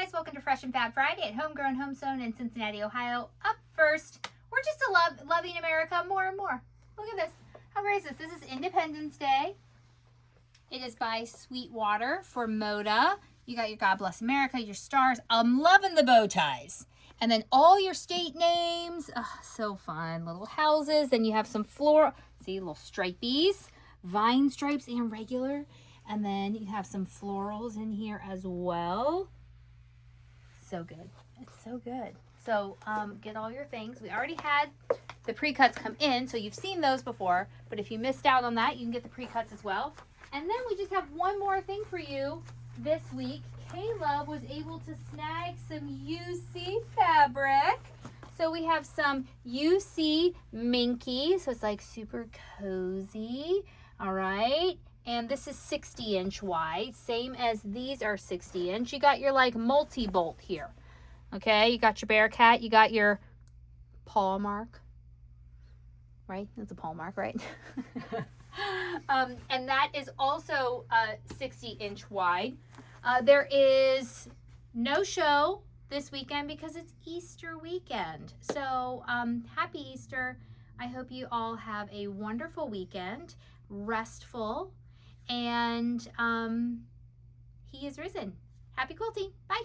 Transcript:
guys, welcome to Fresh and Fab Friday at HomeGrown HomeSewn in Cincinnati, Ohio. Up first, we're just loving America more and more. Look at this. How great is this? This is Independence Day. It is by Sweetwater for Moda. You got your God Bless America, your stars. I'm loving the bow ties. And then all your state names. Oh, so fun. Little houses. Then you have some floral, see, little stripies, vine stripes and regular. And then you have some florals in here as well. So good. It's so good. So get all your things. We already had the pre-cuts come in, so you've seen those before. But if you missed out on that, you can get the pre-cuts as well. And then we just have one more thing for you this week. Caleb was able to snag some UC fabric. So we have some UC Minky. So it's like super cozy. All right. And this is 60-inch wide, same as these are 60-inch. You got your like multi-bolt here. Okay, you got your Bearcat, you got your paw mark, right? That's a paw mark, right? And that is also 60-inch wide. There is no show this weekend because it's Easter weekend. So happy Easter. I hope you all have a wonderful weekend, restful, and he is risen. Happy quilting. Bye.